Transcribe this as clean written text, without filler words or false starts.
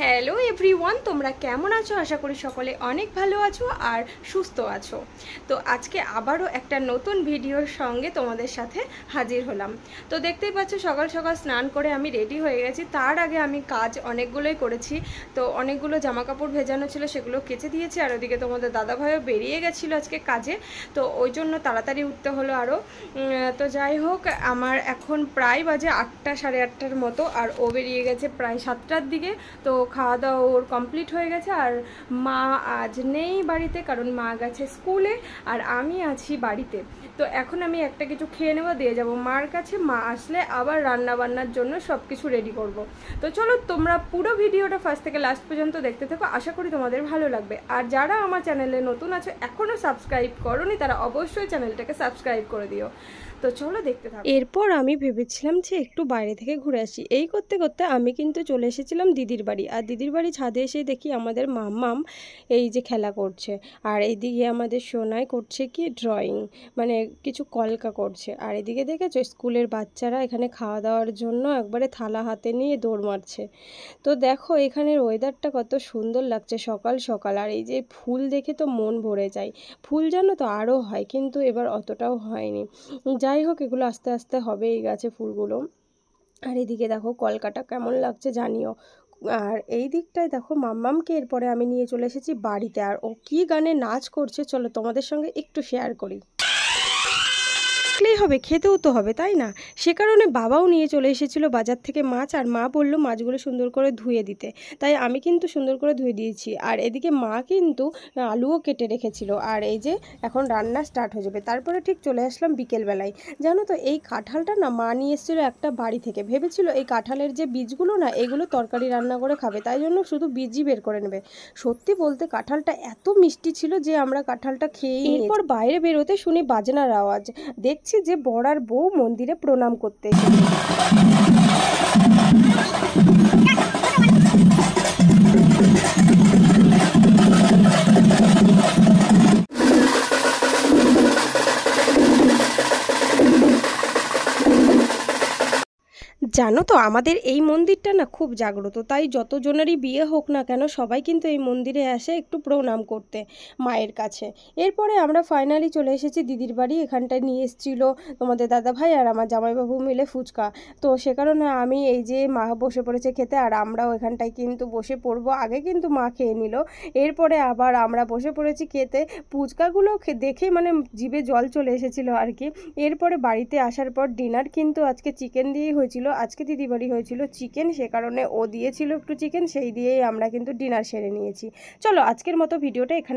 Hello everyone, তোমরা কেমন আছো? আশা করি সকলে অনেক ভালো আছো আর সুস্থ আছো। তো আজকে আবারও একটা নতুন ভিডিওর সঙ্গে তোমাদের সাথে হাজির হলাম। তো দেখতেই পাচ্ছ সকাল সকাল স্নান করে আমি রেডি হয়ে গেছি। তার আগে আমি কাজ অনেকগুলোই করেছি। তো অনেকগুলো জামা কাপড় ভেজানো ছিল, সেগুলো কেচে দিয়েছি। আর ওদিকে তোমাদের দাদাভাইও বেরিয়ে গেছিলো আজকে কাজে, তো ওই জন্য তাড়াতাড়ি উঠতে হলো আরও। তো যাই হোক, আমার এখন প্রায় বাজে 8টা সাড়ে 8টার মতো, আর ও বেরিয়ে গেছে প্রায় 7টার দিকে। তো খাওয়া দাওয়া ওর কমপ্লিট হয়ে গেছে। আর মা আজ নেই বাড়িতে, কারণ মা গেছে স্কুলে আর আমি আছি বাড়িতে। তো এখন আমি একটা কিছু খেয়ে নেবো, দিয়ে যাব মার কাছে। মা আসলে আবার রান্না বান্নার জন্য সব কিছু রেডি করব। তো চলো তোমরা পুরো ভিডিওটা ফার্স্ট থেকে লাস্ট পর্যন্ত দেখতে থাকো, আশা করি তোমাদের ভালো লাগবে। আর যারা আমার চ্যানেলে নতুন আছো, এখনও সাবস্ক্রাইব করোনি, তারা অবশ্যই চ্যানেলটাকে সাবস্ক্রাইব করে দিও। তো চলো দেখতে থাকো। এরপর আমি ভেবেছিলাম যে একটু বাইরে থেকে ঘুরে আসি। এই করতে করতে আমি কিন্তু চলে এসেছিলাম দিদির বাড়ি। আর দিদির বাড়ি ছাদে এসে দেখি আমাদের মাম্মাম এই যে খেলা করছে, আর এইদিকে আমাদের সোনাই করছে কি ড্রয়িং, মানে কিছু কলকা করছে। আর এদিকে দেখেছো স্কুলের বাচ্চারা এখানে খাওয়া দাওয়ার জন্য একবারে থালা হাতে নিয়ে দৌড় মারছে। তো দেখো এখানের ওয়েদারটা কত সুন্দর লাগছে সকাল সকাল। আর এই যে ফুল দেখে তো মন ভরে যায়। ফুল জানো তো আরও হয়, কিন্তু এবার অতটাও হয়নি। যাই হোক, এগুলো আস্তে আস্তে হবে এই গাছে ফুলগুলো। আর এদিকে দেখো কলকাটা কেমন লাগছে জানিও। আর এই দিকটায় দেখো মাম্মামকে এরপরে আমি নিয়ে চলে এসেছি বাড়িতে। আর ও কি গানে নাচ করছে চলো তোমাদের সঙ্গে একটু শেয়ার করি। হবে, খেতেও তো হবে তাই না? সে কারণে বাবাও নিয়ে চলে এসেছিলো বাজার থেকে মাছ। আর মা বললো মাছগুলো সুন্দর করে ধুয়ে দিতে, তাই আমি কিন্তু সুন্দর করে ধুয়ে দিয়েছি। আর এদিকে মা কিন্তু আলুও কেটে রেখেছিল। আর এই যে এখন রান্না স্টার্ট হয়ে যাবে। তারপরে ঠিক চলে আসলাম বিকেলবেলায়। জানো তো এই কাঁঠালটা না মা নিয়ে এসেছিলো একটা বাড়ি থেকে। ভেবেছিল এই কাঁঠালের যে বীজগুলো না, এগুলো তরকারি রান্না করে খাবে, তাই জন্য শুধু বীজই বের করে নেবে। সত্যি বলতে কাঁঠালটা এত মিষ্টি ছিল যে আমরা কাঁঠালটা খেয়েই নিয়েছি। এরপর বাইরে বেরোতে শুনি বাজনার আওয়াজ। দেখছি যে বড়ার বউ মন্দিরে প্রণাম করতে এসেছে। জানো তো আমাদের এই মন্দিরটা না খুব জাগ্রত, তাই যতজনেরই বিয়ে হোক না কেন সবাই কিন্তু এই মন্দিরে আসে একটু প্রণাম করতে মায়ের কাছে। এরপরে আমরা ফাইনালি চলে এসেছি দিদির বাড়ি। এখানটায় নিয়ে এসেছিল তোমাদের দাদাভাই আর আমার জামাইবাবু মিলে ফুচকা। তো সে কারণে আমি এই যে মা বসে পড়েছে খেতে, আর আমরাও এখানটায় কিন্তু বসে পড়বো। আগে কিন্তু মা খেয়ে নিল, এরপরে আবার আমরা বসে পড়েছি খেতে। ফুচকাগুলো দেখে মানে জিভে জল চলে এসেছিলো আর কি। এরপরে বাড়িতে আসার পর ডিনার কিন্তু আজকে চিকেন দিয়েই হয়েছিল। আজকে দিদি বাড়ি হয়েছিল চিকেন, সে কারণে ও দিয়েছিল একটু চিকেন, সেই দিয়েই আমরা কিন্তু ডিনার সেরে নিয়েছি। চলো আজকের মতো ভিডিওটা এখানে